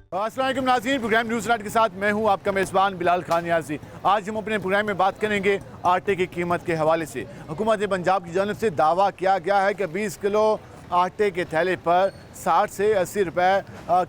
अस्सलाम वालेकुम नाज़रीन, प्रोग्राम न्यूज़ नाइट के साथ मैं हूं आपका मेज़बान बिलाल खान नियाज़ी। आज हम अपने प्रोग्राम में बात करेंगे आटे की कीमत के हवाले से। हुकूमत पंजाब की जानिब से दावा किया गया है कि 20 किलो आटे के थैले पर 60 से 80 रुपए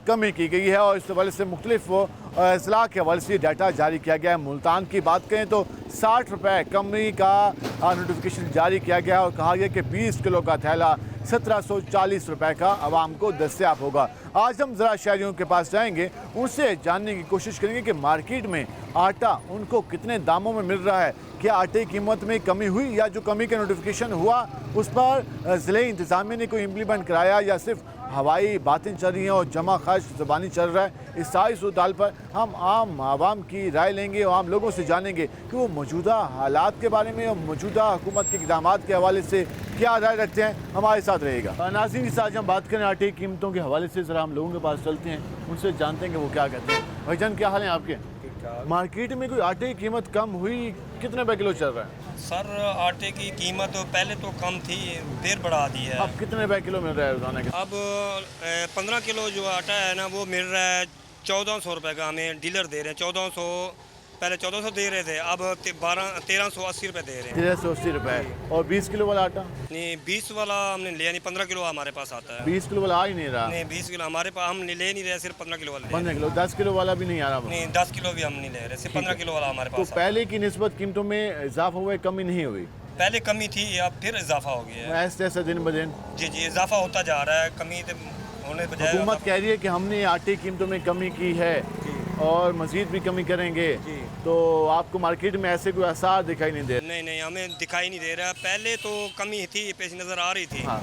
कमी की गई है और इस हवाले से मुख्तलिफ अजला के हवाले से डाटा जारी किया गया है। मुल्तान की बात करें तो 60 रुपए कमी का नोटिफिकेशन जारी किया गया और कहा गया कि 20 किलो का थैला 1740 रुपए का आवाम को दस्तयाब होगा। आज हम ज़रा शहरियों के पास जाएंगे, उनसे जानने की कोशिश करेंगे कि मार्केट में आटा उनको कितने दामों में मिल रहा है। क्या आटे की कीमत में कमी हुई या जो कमी का नोटिफिकेशन हुआ उस पर ज़िले इंतज़ामिया ने कोई इम्प्लीमेंट कराया या सिर्फ हवाई बातें चल रही हैं और जमा खर्च ज़बानी चल रहा है। इस सारी सूरत पर हम आम आवाम की राय लेंगे और आम लोगों से जानेंगे कि वो मौजूदा हालात के बारे में और मौजूदा हुकूमत के इक़दाम के हवाले से क्या राय रखते हैं। हमारे साथ रहेगा। नाज़रीन, इस आज हम बात करें आटे की कीमतों के हवाले से, ज़रा हम लोगों के पास चलते हैं, उनसे जानते हैं कि वो क्या कहते हैं। भाईजान, क्या हाल है आपके? मार्केट में कोई आटे की कीमत कम हुई, कितने रुपए किलो चल रहा है? सर, आटे की कीमत पहले तो कम थी, फिर बढ़ा दी है। अब कितने रुपए किलो मिल रहा है रोजाना के? अब 15 किलो जो आटा है ना वो मिल रहा है 1400 रुपये का। हमें डीलर दे रहे हैं 1400, पहले 1400 दे रहे थे, अब 1380 रुपये दे रहे हैं। 1380 रुपए। और 20 किलो वाला आटा? नहीं, 20 वाला हमने लिया नहीं, 15 किलो हमारे पास आता है। 20 किलो वाला आ ही नहीं रहा? नहीं, 20 किलो हमारे पास हम ले नहीं रहे, सिर्फ 15 किलो वाला 15 किलो। 10 किलो वाला भी नहीं आ रहा? नहीं, 10 किलो भी हम नहीं ले रहे, सिर्फ 15 किलो वाला हमारे तो पास। पहले की निस्बत कीमतों में इजाफा हुआ है, कमी नहीं हुई? पहले कमी थी, अब फिर इजाफा हो गया है। ऐसे ऐसे दिन ब दिन? जी, इजाफा होता जा रहा है, कमी होने बजाय। हुकूमत कह रही है कि हमने आटे की कीमतों में कमी की है और मजीद भी कमी करेंगे, तो आपको मार्केट में ऐसे कोई आसार दिखाई नहीं दे? नहीं, हमें दिखाई नहीं दे रहा। पहले तो कमी थी, पेश नज़र आ रही थी। हाँ।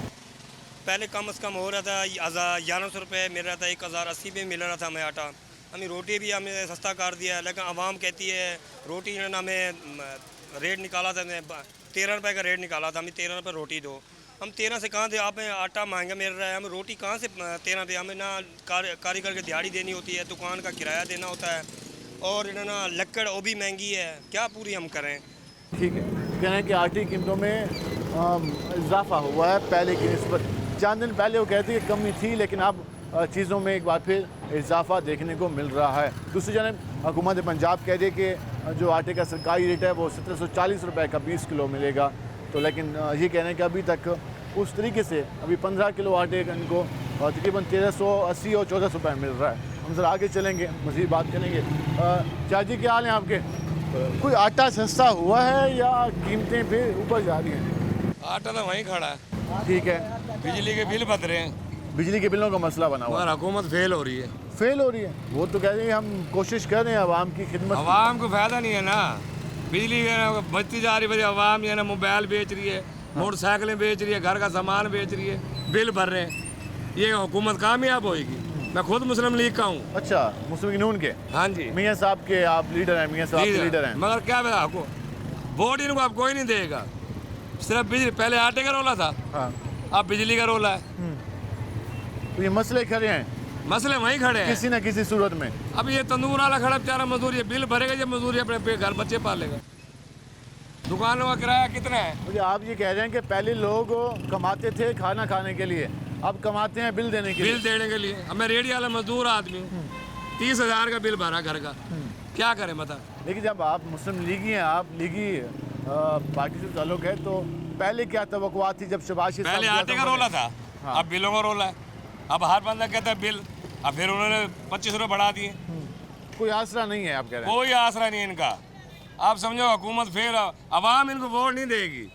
पहले कम से कम हो रहा था 1100 रुपये मिल रहा था, 1080 पे मिल रहा था हमें आटा। हमें रोटी भी हमें सस्ता कर दिया है, लेकिन आवाम कहती है रोटी ने हमें रेट निकाला था, 13 रुपये का रेट निकाला था, हमें 13 रुपये रोटी दो। हम 13 से कहाँ दे, आप आटा महंगा मिल रहा है, हमें रोटी कहाँ से 13 दे? हमें ना कारीगर की दिहाड़ी देनी होती है, दुकान का किराया देना होता है, और ना लक्कड़ वो भी महंगी है, क्या पूरी हम करें? ठीक है, कह रहे हैं कि आटे की कीमतों में इजाफा हुआ है पहले की निस्बत। चंद दिन पहले वो कहते हैं कमी थी, लेकिन अब चीज़ों में एक बार फिर इजाफा देखने को मिल रहा है। दूसरी जानब हुकूमत पंजाब कह रही है कि जो आटे का सरकारी रेट है वो 1740 रुपये का 20 किलो मिलेगा, तो लेकिन ये कह रहे हैं कि अभी तक उस तरीके से अभी 15 किलो आटे इनको तकरीबन 1380 और 1400 रुपये मिल रहा है। हम जरा आगे चलेंगे, मज़ीद बात करेंगे। चाची, क्या हाल है आपके? कोई आटा सस्ता हुआ है या कीमतें फिर ऊपर जा रही हैं? आटा तो वहीं खड़ा है। ठीक है। बिजली के बिल बद रहे हैं, बिजली के बिलों का मसला बना हुआ है। हुकूमत फेल हो रही है। फेल हो रही है? वो तो कह रही है हम कोशिश कर रहे हैं आवाम की खिदमत। आवाम को फायदा नहीं है ना, बिजली बचती जा रही है, आवाम जो है ना मोबाइल बेच रही है, मोटरसाइकिलें बेच रही है, घर का सामान बेच रही है, बिल भर रहे हैं। ये हुकूमत कामयाब होएगी? मैं खुद मुस्लिम लीग का हूँ। अच्छा, मुस्लिम लीग नून के? हाँ जी। मियाँ साहब के आप लीडर हैं? मियाँ साहब के लीडर हैं, मगर क्या पता आपको, वोट इनको आप कोई नहीं देगा। सिर्फ बिजली, पहले आटे का रोला था, हाँ, अब बिजली का रोला है। तो ये मसले खड़े हैं, मसले वहीं खड़े हैं किसी न किसी सूरत में। अब ये तंदूर वाला खड़ा बेचारा मजदूरी, बिल भरेगा जब मजदूरी अपने घर बच्चे पालेगा। दुकानों का किराया कितना है? मुझे आप ये कह रहे हैं कि पहले लोग कमाते थे खाना खाने के लिए, अब कमाते हैं बिल देने के लिए? बिल देने के लिए। अब मैं रेडी वाला मजदूर आदमी हूँ, 30,000 का बिल भरा घर का, क्या करें बता? लेकिन जब आप मुस्लिम लीगी हैं, आप लीगी पार्टी से ताल्लुक है, तो पहले क्या तवक्कुआत थी जब शहबाज शरीफ? पहले आटे का रोला था, हाँ। अब बिलों का रोला है। अब हर बंदा कहता है बिल, अब फिर उन्होंने 25 रुपये बढ़ा दिए। कोई आसरा नहीं है आप कह रहे हैं? कोई आसरा नहीं इनका। आप समझो हुकूमत फेल, आवाम इनको वोट नहीं देगी,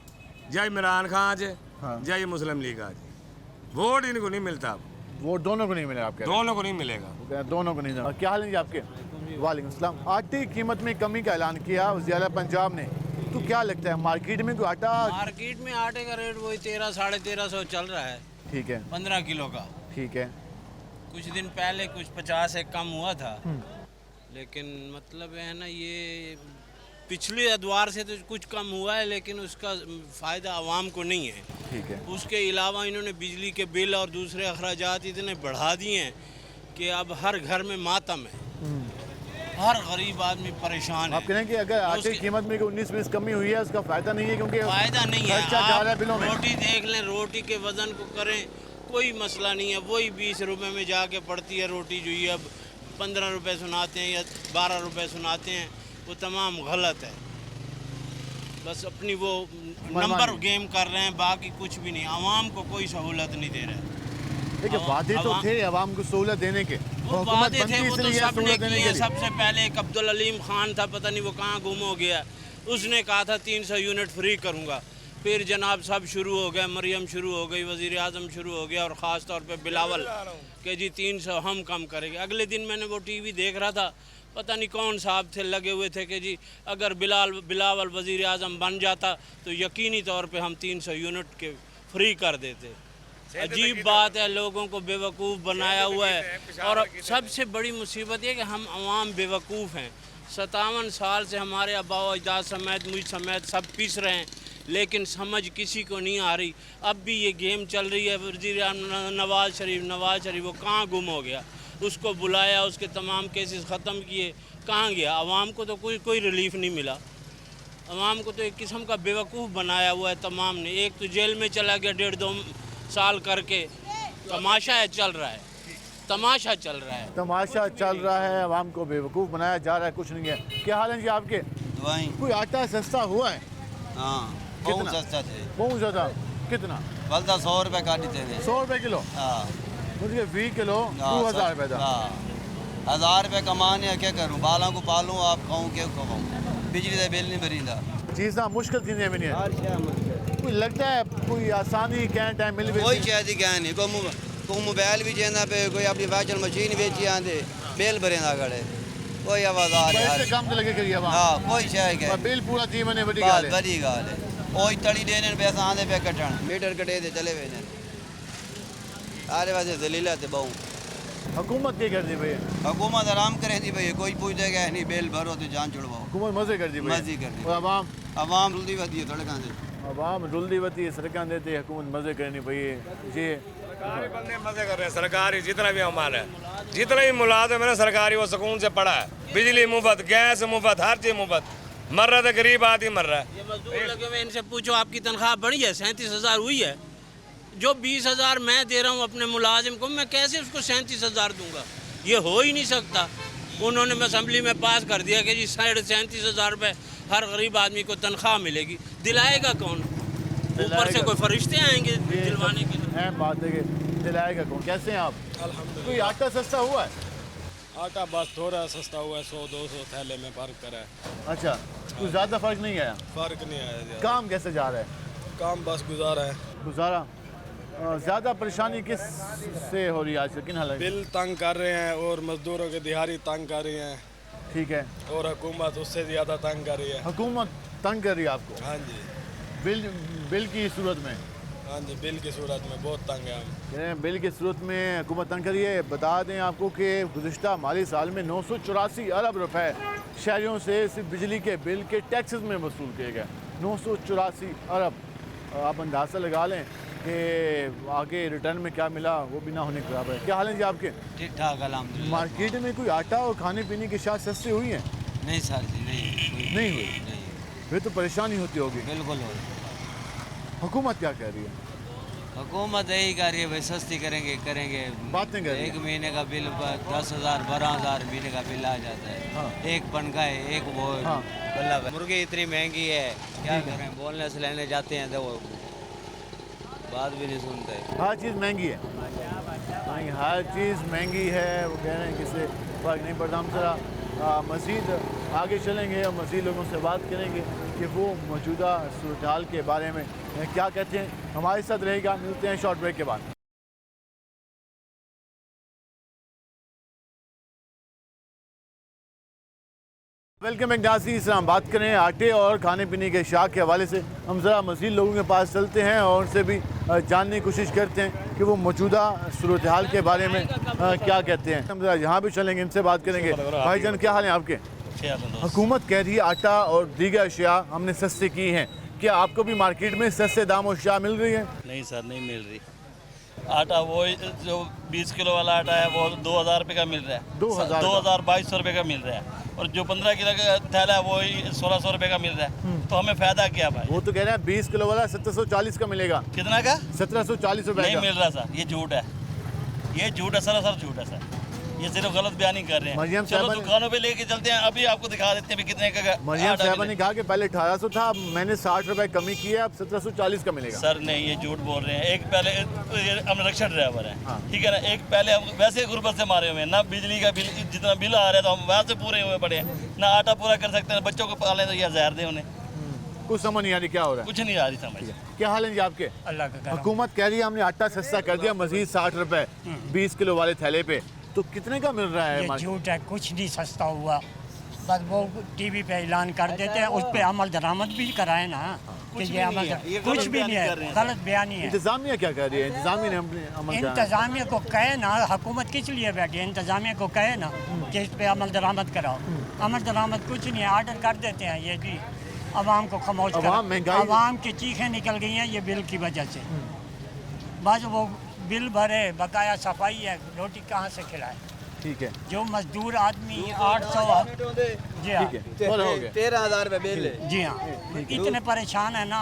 जय इमरान खान आज, हाँ। जय मुस्लिम लीग आज, वोट इनको नहीं मिलता। वोट दोनों को नहीं मिलेगा आप कह रहे हैं? दोनों को नहीं मिलेगा। दोनों को नहीं। क्या हाल है जी आपके? वालेकुम सलाम। आटे की कीमत में कमी का ऐलान किया वज़ीर पंजाब ने, तो क्या लगता है मार्केट में कोई आटा? मार्केट में आटे का रेट वही 1300 साढ़े 1300 चल रहा है। ठीक है। 15 किलो का। ठीक है। कुछ दिन पहले कुछ 50 से कम हुआ था, लेकिन मतलब है ना, ये पिछले अदवार से तो कुछ कम हुआ है, लेकिन उसका फ़ायदा आवाम को नहीं है। ठीक है। उसके अलावा इन्होंने बिजली के बिल और दूसरे अखराजात इतने बढ़ा दिए हैं कि अब हर घर में मातम है, हर गरीब आदमी परेशान आप कह रहे हैं कि अगर आटे की कीमत में 19-20 कमी हुई है उसका फ़ायदा नहीं है, क्योंकि फ़ायदा नहीं है। खर्चा जा रहा है बिलों में। रोटी देख लें, रोटी के वज़न को करें, कोई मसला नहीं है, वही 20 रुपए में जाके पड़ती है रोटी जो ये अब 15 रुपए सुनाते हैं या 12 रुपए सुनाते हैं, वो तमाम गलत है। बस अपनी वो नंबर गेम कर रहे हैं, बाकी कुछ भी नहीं। आवाम को कोई सहूलत नहीं दे रहे। देखिए वादे तो थे आवाम को सहूलत देने के, वो हुकूमत वादे बनती थे, वो तो इसलिए सबने सहूलत देने किए। के लिए। सबसे पहले एक अब्दुल अलीम खान था, पता नहीं वो कहाँ गुम हो गया, उसने कहा था 300 यूनिट फ्री करूँगा। फिर जनाब सब शुरू हो गए, मरियम शुरू हो गई, वज़ीर आज़म शुरू हो गया, और ख़ास तौर पे बिलावल के जी 300 हम कम करेंगे। अगले दिन मैंने वो टीवी देख रहा था, पता नहीं कौन साहब थे, लगे हुए थे कि जी अगर बिलावल वज़ीर आज़म बन जाता तो यकीनी तौर पे हम 300 यूनिट के फ्री कर देते। अजीब बात है, लोगों को बेवकूफ़ बनाया हुआ है। और सबसे बड़ी मुसीबत ये कि हम आवाम बेवकूफ़ हैं। 57 साल से हमारे आबा व अजदाद समेत मुझ समेत सब पीस रहे हैं, लेकिन समझ किसी को नहीं आ रही। अब भी ये गेम चल रही है। वज़ीर नवाज़ शरीफ वो कहाँ गुम हो गया? उसको बुलाया, उसके तमाम केसेस ख़त्म किए, कहाँ गया? आवाम को तो कोई रिलीफ नहीं मिला। आवाम को तो एक किस्म का बेवकूफ़ बनाया हुआ है तमाम ने। एक तो जेल में चला गया 1.5-2 साल करके, तमाशा है चल रहा है, तमाशा चल रहा है, तमाशा चल रहा है, आवाम को बेवकूफ़ बनाया जा रहा है, कुछ नहीं है। क्या हाल है जी आपके? दवाई कोई आटा सस्ता हुआ है? हाँ बहुत सस्ता थे। बहुत ज़्यादा? कितना? बलता 100 रुपये काटी थे 100 रुपये किलो? हाँ मुझे 20 किलो 2000 रुपये था। हाँ 1000 रुपये कमाने हैं, क्या करूँ? बालों को पालूँ, आप खाऊँ क्या खाऊँ? बिजली का बिल नहीं भरींदा। चीज़ा मुश्किल थी नहीं है। कोई लगता है कोई आसानी क्या टाइम मिल गई? कोई शायद क्या नहीं, कोई मोबाइल भी चेंदा पे, कोई अपनी वॉशिंग मशीन बेची आंदे, बिल भरेंदा खड़े, कोई आवाज़ आ रही पैसे कम लगे करिए आवाम। हाँ कोई शायद क्या बिल पूरा जीवन है, बड़ी गाल है। बड़ी गाल है। ओही तड़ी देने पैसा आंदे पे कटन, मीटर कटे थे चले हुए सारे वैसे दलीला थे बहु। हुकूमत क्या कर दी भैया? हुकूमत आराम करे थी भैया, कोई पूछते गए नहीं, बिल भरो तो जान छुड़वाओ। हुकूमत मजे कर दी भैया। मजे कर दी। और आवाम आवाम रुलदी वधी है थोड़े कहाँ से। आवाम रुलदी वती है, सड़कें देते, हुकूमत मजे करनी भैया जी। सरकारी बंदे मजे कर रहे हैं। सरकारी जितना भी हमारा है, जितना भी मुलाजिम है ना सरकारी, वो सुकून से पड़ा है। बिजली मुफ्त, गैस मुफ्त, हर चीज़ मुफ्त। मर रहा था गरीब आदमी मर रहा है। ये मजदूर लगे हुए, इनसे पूछो आपकी तनख्वाह बढ़ी है? 37,000 हुई है। जो 20,000 मैं दे रहा हूँ अपने मुलाजिम को, मैं कैसे उसको 37,000 दूंगा? ये हो ही नहीं सकता। उन्होंने असेंबली में पास कर दिया कि जी 37,500 रुपये हर गरीब आदमी को तनख्वाह मिलेगी। दिलाएगा कौन? ऊपर से कोई फरिश्ते आएंगे दिलवाने के लिए? अहम बात है कि दिलाएगा कौन? कैसे हैं आप? कोई आटा सस्ता हुआ है? आटा बस थोड़ा सस्ता हुआ है, 100-200 थैले में फर्क करा है। अच्छा, कुछ ज़्यादा फर्क नहीं आया? फर्क नहीं आया ज़्यादा। काम कैसे जा रहा है? काम बस गुजारा है। गुजारा? ज़्यादा परेशानी किस से हो रही है आजकल, किन हालात? बिल तंग कर रहे हैं और मजदूरों के दिहाड़ी तंग कर रही हैं, ठीक है। और हुकूमत उससे ज़्यादा तंग कर रही है। हुकूमत तंग कर रही है आपको? हाँ जी, बिल की सूरत में? हाँ जी, बिल की सूरत में बहुत तंग है हम। कह रहे हैं बिल की सूरत में हुकूमत तंग करी है। बता दें आपको कि गुज़िश्ता माली साल में 984 अरब रुपए शहरियों से सिर्फ बिजली के बिल के टैक्सेस में वसूल किए गए। 984 अरब। आप अंदाज़ा लगा लें कि आगे रिटर्न में क्या मिला, वो भी ना होने के बराबर है। क्या हाल है जी आपके? ठीक ठाक अल्हम्दुलिल्लाह। मार्केट में कोई आटा और खाने पीने की शायद सस्ती हुई हैं? नहीं सर जी, नहीं हुई? नहीं फिर तो परेशानी होती होगी। बिल्कुल हो। हुकूमत क्या कह रही है? हुकूमत यही कर रही है भाई, सस्ती करेंगे बातें कर रही है। एक महीने का बिल 10,000 12,000 महीने का बिल आ जाता है। हाँ। एक बनका है, एक वो हाँ। बल्ला। मुर्गी इतनी महंगी है, क्या करें? बोलने से लेने जाते हैं तो वो बात भी नहीं सुनते। हर चीज़ महंगी है, नहीं हर चीज़ महंगी है। वो कह रहे हैं कि इससे फ़र्क नहीं पड़ता। हम ज़रा मज़ीद आगे चलेंगे और मज़ीद लोगों से बात करेंगे कि वो मौजूदा सूरत हाल के बारे में क्या कहते हैं। हमारे साथ रहेगा, मिलते हैं शॉर्ट ब्रेक के बाद। वेलकम एक नाज़रीन, इस हम बात करें आटे और खाने पीने के अशिया के हवाले से। हम ज़रा मज़ीद लोगों के पास चलते हैं और उनसे भी जानने की कोशिश करते हैं कि वो मौजूदा सूरत हाल के बारे में क्या कहते हैं। हम ज़रा यहाँ भी चलेंगे, इनसे बात करेंगे। भाईजान क्या हाल है आपके? हुकूमत कह रही है आटा और दीगर अशिया हमने सस्ते की हैं, क्या आपको भी मार्केट में सस्ते दाम और अशिया मिल रही है? नहीं सर, नहीं मिल रही। आटा वो जो 20 किलो वाला आटा है वो 2,000 रुपये का मिल रहा है। 2,200 रुपये का मिल रहा है। और जो 15 किलो का थैला है वो 1,600 रुपये का मिल रहा है। तो हमें फायदा क्या भाई? वो तो कह रहे हैं 20 किलो वाला 1740 का मिलेगा। कितना का? 1740 रुपये नहीं का। मिल रहा सर, ये झूठ है, ये झूठ है, सरासर झूठ है सर। ये सिर्फ गलत बयानी कर रहे मरियम हैं। चलो साहबा ने- दुकानों पे लेके चलते हैं, अभी आपको दिखा देते हैं भी कितने का मरियम आटा साहबा मिले। ने कहा कि पहले 1800 था, अब मैंने 60 रुपए कमी की है, अब 1740 का मिलेगा। सर नहीं, ये झूठ बोल रहे हैं। एक पहले हम रिक्शा ड्राइवर हाँ। हैं, ठीक है ना, एक पहले हम वैसे गुर्बत से मारे हुए हैं ना, बिजली का बिल जितना बिल आ रहा है तो हम वैसे पूरे हुए पड़े हैं ना, आटा पूरा कर सकते हैं, बच्चों को पालें तो ये जहर दें उन्हें, कुछ समझ नहीं आ रही क्या हो रहा है। कुछ नहीं आ रही समझ। क्या हाल है जी आपके? अल्लाह का करम। हुकूमत कह रही है हमने आटा सस्ता कर दिया, मजीद 60 रुपए 20 किलो वाले थैले पे, तो कितने का मिल रहा है? ये झूठ है, कुछ नहीं सस्ता हुआ। बस वो टीवी पे ऐलान कर देते हैं, उस पे अमल दरामद भी कराए ना कि ये अमल कुछ भी नहीं है, गलत बयानी है। इंतजामिया क्या कर रही है? इंतजामिया ने अमल कराया। इंतजामिया को कहे ना, हुकूमत किस लिए बैठी है? इंतजामिया को कहे ना कि इस पे अमल दरामद कराओ। अमल दरामद कुछ नहीं है, आर्डर कर देते हैं ये जी, अवाम को खामोश कर। अवाम महंगाई- अवाम की चीखें निकल गई हैं ये बिल की वजह से। बस वो बिल भरे, बकाया सफाई है, रोटी कहाँ से खिलाए? ठीक है, जो मजदूर आदमी 800 जी हाँ, ठीक है, बोलो हो गया। 13,000 रुपये बिल है। जी हाँ, इतने परेशान है ना,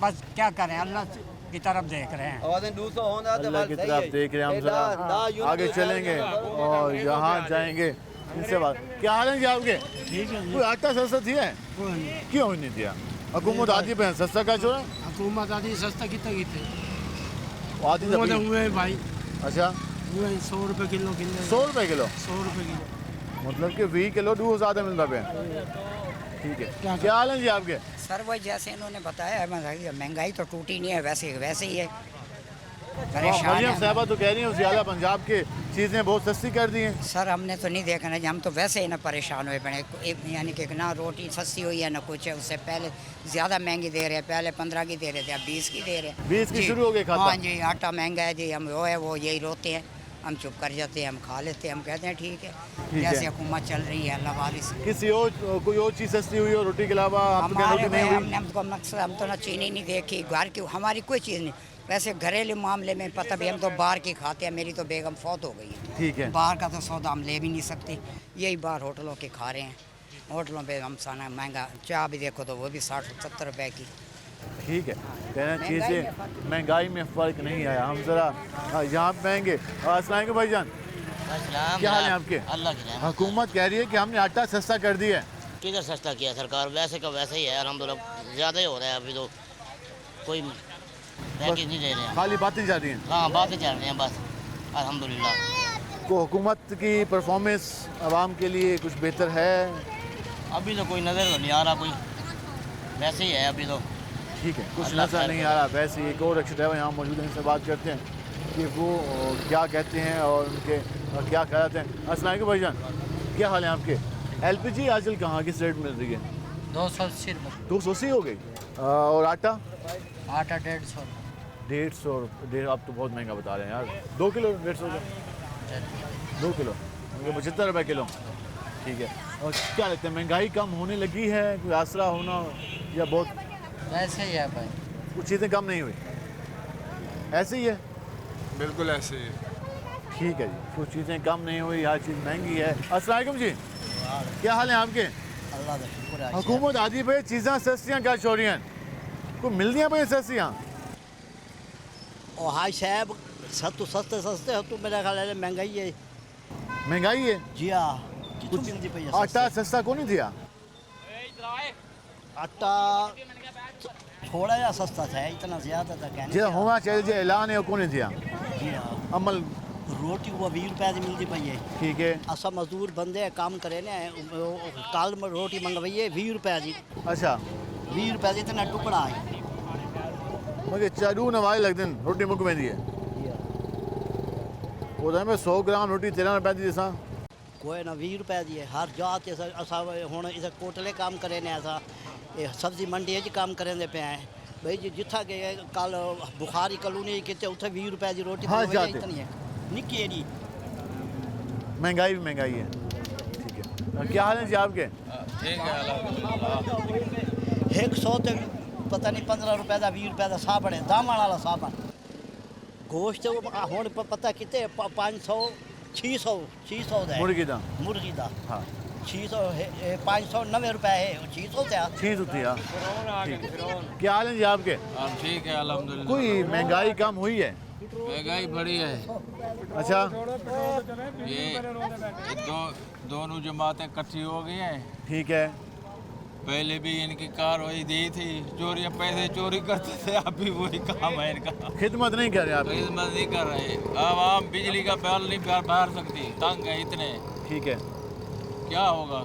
बस क्या करें, अल्लाह की तरफ देख रहे हैं। अल्लाह की तरफ देख रहे हैं हम, जरा आगे चलेंगे और यहाँ जाएंगे इनसे बात। क्या हाल है जी आपके? ठीक है, कोई आटा सस्ता दिया है? क्यों नहीं दिया? हुकूमत आती पे सस्ता का छोड़ा, हुकूमत आदि सस्ता कितना आती तो भी- हुए भाई, अच्छा, हुए 100 रुपये किलो किलो 100 रुपए किलो, 100 रुपये किलो। मतलब कि 20 किलो 2 ज़्यादा मिलता पे। ठीक है, क्या हाल है जी आपके? सर वही जैसे इन्होंने बताया है, महंगाई तो टूटी नहीं है, वैसे ही है। परेशान मरियम है। साहबा तो कह रही हैं ज़्यादा पंजाब के चीज़ें बहुत सस्ती कर दी हैं। सर हमने तो नहीं देखा ना जी, हम तो वैसे ही ना परेशान हुए पड़े, यानी कि ना रोटी सस्ती हुई है ना कुछ है। उससे पहले ज़्यादा महंगी दे रहे हैं, पहले 15 की दे रहे थे, अब 20 की दे रहे हैं। 20 की जी। शुरू हो गई खाता। हाँ जी, आटा महंगा है जी, हम वो है वो यही रोते हैं, हम चुप कर जाते हैं, हम खा लेते हैं, हम कहते हैं ठीक है, जैसे हुकूमत चल रही है अल्लाह वाली से। किसी और कोई और चीज़ सस्ती हुई हो रोटी के अलावा? आपके यहाँ हमारे रोटी में नहीं हुई? हमने हमको मकसद, हम तो ना चीनी नहीं देखी, घर की हमारी कोई चीज़ नहीं। वैसे घरेलू मामले में पता भी, हम तो बाहर की खाते हैं, मेरी तो बेगम फौत हो गई है। ठीक है, बाहर का तो सौदा हम ले भी नहीं सकते, यही बाहर होटलों के खा रहे हैं। होटलों पे हम खाना महंगा, चाय भी देखो तो वो भी 60-70 रुपए की। ठीक है, कहना चीज़ें महंगाई में फ़र्क नहीं आया। हम ज़रा यहाँ पे आएंगे। अस्सलाम भाई जान, क्या हाल है आपके? अल्लाह की रहमत। हुकूमत कह रही है कि हमने आटा सस्ता कर दिया है। किधर सस्ता किया सरकार? वैसे का वैसे ही है, अल्हम्दुलिल्लाह ज़्यादा ही हो रहा है अभी तो, कोई पैकेज नहीं दे रहे हैं। खाली बातें जा रही हैं। हाँ बातें चल रही हैं बस, अल्हम्दुलिल्लाह। को हुकूमत की परफॉर्मेंस आवाम के लिए कुछ बेहतर है? अभी तो कोई नज़र तो नहीं आ रहा, कोई वैसे ही है अभी तो। ठीक है, कुछ अल्लाह नजर खैर नहीं करे। आ रहा। वैसे एक और रिक्शा ड्राइवर यहाँ मौजूद हैं, इनसे बात करते हैं कि वो क्या कहते हैं और उनके क्या ख्याल हैं। अस्सलाम वालेकुम भाईजान, क्या हाल है आपके? LPG आजकल कहाँ किस रेट मिल रही है? 280 रुपये, 280 हो गई। और आटा? आटा 150। 150। आप तो बहुत महंगा बता रहे हैं यार। 2 किलो 150 का? 2 किलो 75 रुपये किलो। ठीक है, और क्या लगता है महंगाई कम होने लगी है, कोई आसरा होना, या बहुत वैसे ही है भाई। कुछ चीज़ें कम नहीं हुई? ऐसे ही है। बिल्कुल ऐसे ही। ठीक है जी, कुछ चीज़ें कम नहीं हुई, हर चीज़ महंगी है। अस्सलाम वालेकुम जी, क्या हाल है आपके? अल्लाह का शुक्र है। हुकूमत आदि पे चीज़ां सस्तियाँ क्या छोड़ियाँ को मिलदियाँ पे सस्तियाँ? और हाय साहब, सब तो सस्ते सस्ते हो तो मेरा ख्याल है महंगाई है। महंगाई है जी हाँ, कितनी मिलती पई है आटा सस्ते? सस्ता को नहीं दिया? आटा थोड़ा या सस्ता था, इतना ज़्यादा था कहने जो क्या। होना चाहिए जो ऐलान है वो को नहीं दिया जी हाँ, अमल। रोटी वो 20 रुपए की मिलती पई है। ठीक है, असा मजदूर बंदे काम करे ने, काल में रोटी मंगवाई है 20 रुपए की। अच्छा, 20 रुपए की इतना टुकड़ा है। मगर चारू नवाज लग दिन रोटी मुक में दिए वो में 100 ग्राम रोटी 13 रुपए दी जैसा। कोई ना 20 रुपए की है हर जात। असा हुण इस कोटले काम करे ने, असा सब्जी मंडी च काम करेंदे पे हैं भाई जी। जिथा के कल बुखारी कॉलोनी कितने उत्थे 20 रुपए की रोटी हाँ, मंगवाई है, जाते। इतनी है निक्की एडी। महंगाई भी महंगाई है। ठीक है, क्या हाल है जी आपके? ठीक है अल्हम्दुलिल्लाह। 100 तो पता नहीं 15 रुपए का 20 रुपए का साबण है, दामन वाला साबण। गोश्त हुण पता कितने 500 600 दा है। मुर्गी दा? मुर्गी दा हाँ, 600 590 रुपए है, 600 था। 600 थी। ठीक है, क्या हाल है जी आपके? हम ठीक है अल्हम्दुलिल्लाह। कोई महंगाई कम हुई है? महंगाई बड़ी है। अच्छा, ये दोनों जमातें इकट्ठी हो गई हैं। ठीक है। पहले भी इनकी कार्रवाई दी थी, चोरी पैसे चोरी करते थे, अब भी वही काम है इनका। खिदमत नहीं कर रहे आप? खिदमत नहीं कर रहे। अब आम बिजली का बिल नहीं भर सकती, तंग है इतने। ठीक है। क्या होगा,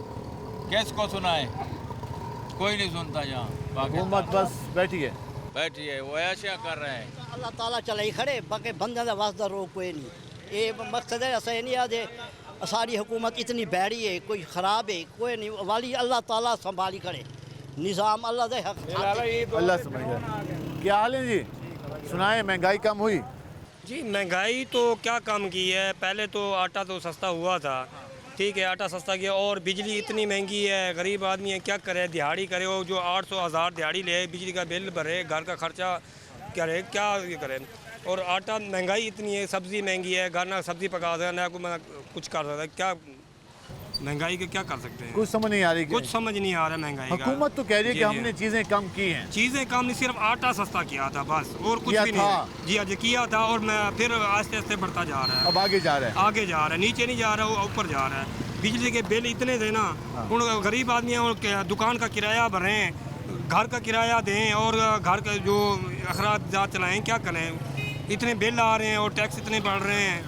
किसको सुनाए? कोई नहीं सुनता यहाँ। हुकूमत बस बैठी है। बैठी है, वो ऐसा कर रहे हैं। अल्लाह ताला चलाई खड़े, बाकी बंदे का वास्ता रोक कोई नहीं। ये मकसद है ऐसा नहीं आदे सारी हुकूमत इतनी बैड़ी है, कोई ख़राब है, कोई नहीं वाली अल्लाह ताला संभाली खड़े, निज़ाम अल्लाह दे हक। अल्लाह समझ गया। क्या हाल है जी? सुनाए महंगाई कम हुई? जी महंगाई तो क्या कम की है, पहले तो आटा तो सस्ता हुआ था, ठीक है, आटा सस्ता किया, और बिजली इतनी महंगी है, गरीब आदमी है क्या करे, दिहाड़ी करे, वो जो 800-1000 दिहाड़ी ले, बिजली का बिल भरे, घर का खर्चा करे, क्या ये करे, और आटा महंगाई इतनी है, सब्ज़ी महंगी है, घर ना सब्ज़ी पका सकता है ना कुछ कर सकता है, क्या महंगाई के क्या कर सकते हैं? कुछ समझ नहीं आ रही। कुछ समझ नहीं आ रहा महंगाई का। हुकूमत तो कह रही है कि हमने चीज़ें कम की हैं। चीज़ें कम नहीं, सिर्फ आटा सस्ता किया था बस, और कुछ भी नहीं। जी आज किया था, और मैं फिर आस्ते आस्ते बढ़ता जा रहा है। अब आगे जा रहा है। आगे जा रहा है, नीचे नहीं जा रहा, वो ऊपर जा रहा है। बिजली के बिल इतने थे ना, उन गरीब आदमी हैं, दुकान का किराया भरें, घर का किराया दें, और घर का जो अखराजात चलाएं, क्या करें, इतने बिल आ रहे हैं और टैक्स इतने बढ़ रहे हैं,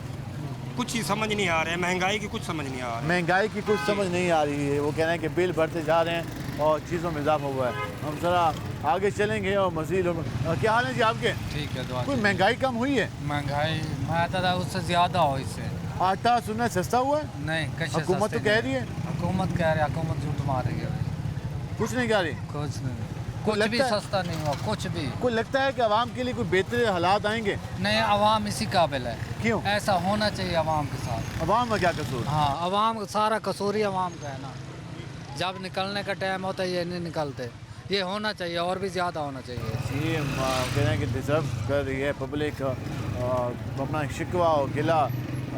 कुछ ही समझ नहीं आ रहा है, महंगाई की कुछ समझ नहीं आ रहा है। महंगाई की कुछ समझ नहीं आ रही है। वो कह रहे हैं कि बिल बढ़ते जा रहे हैं और चीज़ों में इजाफा हुआ है। हम ज़रा आगे चलेंगे और मज़ीद क्या हाल है जी आपके? ठीक है, दुआ। कोई महंगाई कम हुई है? महंगाई मैं था उससे ज़्यादा हो इससे। आटा सुना सस्ता हुआ है? नहीं, हुकूमत तो कह रही है। हुकूमत कह रही है, हुकूमत झूठ मार रही है। कुछ नहीं कह रही? कुछ नहीं, कुछ भी सस्ता नहीं हुआ, कुछ भी। कोई लगता है कि आवाम के लिए कोई बेहतर हालात आएंगे? नहीं, आवाम इसी काबिल है। क्यों? ऐसा होना चाहिए आवाम के साथ। आवाम का क्या कसूर? हाँ, आवाम सारा कसूर ही आवाम का है ना। जब निकलने का टाइम होता है ये नहीं निकलते, ये होना चाहिए और भी ज़्यादा होना चाहिए। ये कह रहे हैं कि डिज़र्व कर रही है पब्लिक अपना शिकवा और गिला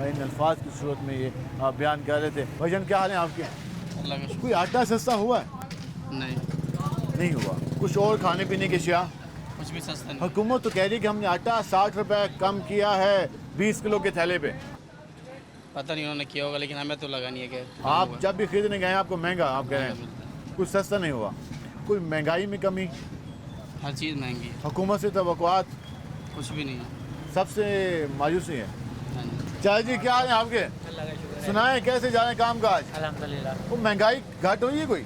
इन अल्फाज की सूरत में ये आप बयान कर रहे थे। भाईजान क्या हाल है आपके? कोई आटा सस्ता हुआ है? नहीं हुआ। कुछ और खाने पीने की अशिया? कुछ भी सस्ता नहीं। हुकूमत तो कह रही है कि हमने आटा 60 रुपए कम किया है 20 किलो के थैले पे। पता नहीं उन्होंने किया होगा, लेकिन हमें तो लगा नहीं है कि आप जब भी खरीदने गए आपको महंगा, आप कह रहे हैं कुछ सस्ता नहीं हुआ। कोई महंगाई में कमी? हर चीज़ महंगी है। हुकूमत से तवक्कुआत? कुछ भी नहीं है। सबसे मायूसी है। चाचा जी क्या हाल है आपके? सुनाए कैसे जा रहे हैं काम काज? अल्हम्दुलिल्लाह। वो महंगाई घट हुई है कोई?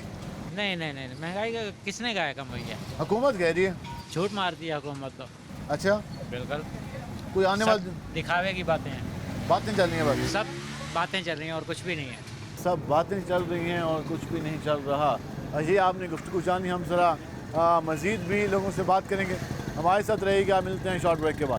नहीं, महंगाई का किसने कहा कम हुई है? हुकूमत कह रही है। झूठ मारती है हुकूमत तो। अच्छा, बिल्कुल। कोई आने वाले दिखावे की बातें हैं, बातें चल रही हैं, बस सब बातें चल रही हैं और कुछ भी नहीं है। सब बातें चल रही हैं और कुछ भी नहीं चल रहा। ये आपने गुफ्तगू जानी। हम ज़रा मज़ीद भी लोगों से बात करेंगे, हमारे साथ रहेगा। मिलते हैं शॉर्ट ब्रेक के बाद।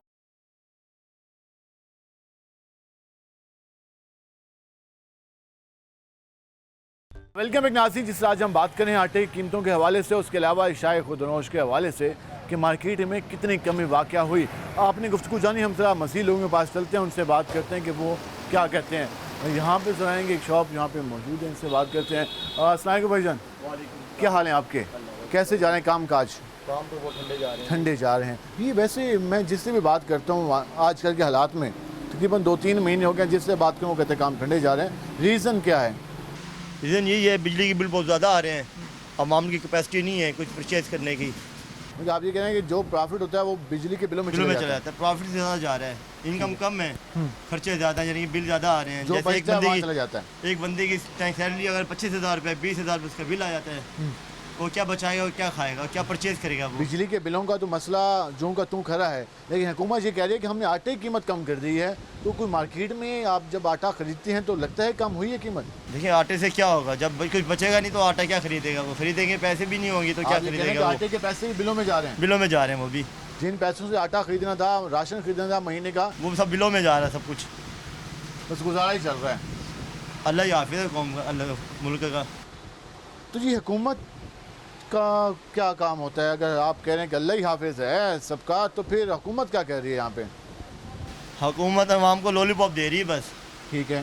वेलकम एक नाज़रीन, जिस आज हम बात करें आटे की कीमतों के हवाले से, उसके अलावा इशाए खुदनोश के हवाले से कि मार्केट में कितनी कमी वाक़या हुई। आपने गुफ्तगू जानी। हम ज़रा मज़ीद लोगों के पास चलते हैं, उनसे बात करते हैं कि वो क्या कहते हैं। यहाँ पे जाएंगे, एक शॉप यहाँ पे मौजूद है, इनसे बात करते हैं। अस्सलाम वालेकुम भाईजान, क्या हाल है आपके? कैसे जा रहे हैं काम काज? काम तो बहुत ठंडे जा रहे हैं। ठंडे जा रहे हैं। ये वैसे मैं जिससे भी बात करता हूँ आजकल के हालात में, तकरीबन 2-3 महीने हो गए जिससे बात करूँ वो कहते हैं काम ठंडे जा रहे हैं। रीज़न क्या है? रीज़न यही है, बिजली के बिल बहुत ज़्यादा आ रहे हैं, अवाम की कैपेसिटी नहीं है कुछ परचेज़ करने की। मुझे आप ये कह रहे हैं कि जो प्रॉफिट होता है वो बिजली के बिलों में चला जाता है। प्रॉफिट ज़्यादा जा रहा है, इनकम कम है, खर्चे ज़्यादा, यानी बिल ज़्यादा आ रहे हैं। जैसे एक बंदे की सैलरी अगर 25,000 रुपये 20,000 रुपये उसका बिल आ जाता है, वो क्या बचाएगा और क्या खाएगा और क्या परचेज़ करेगा वो? बिजली के बिलों का तो मसला जो का तू खरा है, लेकिन हुकूमत ये कह रही है कि हमने आटे की कीमत कम कर दी है। तो कोई मार्केट में आप जब आटा खरीदते हैं तो लगता है कम हुई है कीमत? देखिए आटे से क्या होगा, जब कुछ बचेगा नहीं तो आटा क्या खरीदेगा वो? खरीदेंगे, पैसे भी नहीं होंगे तो क्या खरीदेगा? आटे के पैसे बिलों में जा रहे हैं। बिलों में जा रहे हैं वो भी। जिन पैसों से आटा खरीदना था, राशन खरीदना था महीने का, वो सब बिलों में जा रहा है सब कुछ। बस गुजारा ही चल रहा है। अल्लाह ही हाफिज़ है कौम का, अल्लाह मुल्क का। तो जी हुकूमत का क्या काम होता है? अगर आप कह रहे हैं कि अल्लाह ही हाफिज़ है सबका, तो फिर हुकूमत क्या कह रही है यहाँ पे? हुकूमत अवाम को लॉलीपॉप दे रही है बस। ठीक है,